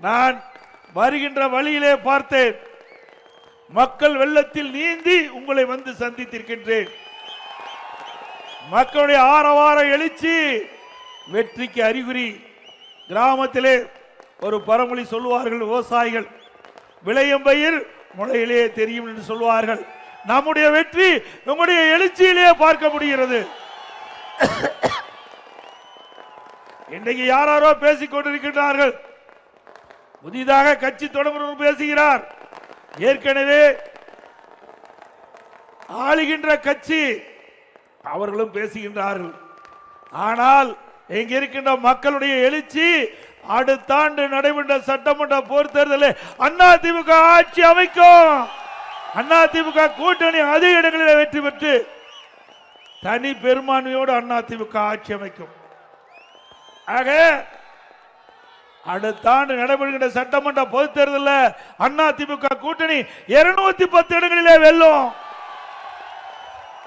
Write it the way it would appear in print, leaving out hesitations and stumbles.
நான் வருகின்ற வழியிலே பார்த்தேன், மக்கள் வெள்ளத்தில் நீந்தி உங்களை வந்து சந்தித்திருக்கின்றேன். மக்களுடைய ஆரவார எழுச்சி வெற்றிக்கு அறிகுறி. கிராமத்திலே ஒரு பழமொழி சொல்லுவார்கள், விவசாயிகள் விளையும் பயிர் முளையிலே தெரியும் என்று சொல்வார்கள். நம்முடைய வெற்றி நம்முடைய எழுச்சியிலே பார்க்க முடிகிறது. இன்றைக்கு யாரோ பேசிக் கொண்டிருக்கின்றார்கள், புதிதாக கட்சி தொடங்குவது பேசுகிறார். ஏற்கனவே ஆளுகின்ற கட்சி அவர்களும் பேசுகின்றார்கள். ஆனால் இங்க இருக்கின்ற மக்களுடைய எழுச்சி, அடுத்த ஆண்டு நடைபெற்ற சட்டமன்ற பொது தேர்தலில் அதிமுக ஆட்சி அமைக்கும். அதிமுக கூட்டணி அதிக இடங்களில் வெற்றி பெற்று தனி பெரும்பான்மையோடு அதிமுக ஆட்சி அமைக்கும். ஆக அடுத்த ஆண்டு நடைபெறுகின்ற சட்டமன்ற பொது தேர்தலில் அதிமுக கூட்டணி 210 இடங்களிலே வெல்லும்.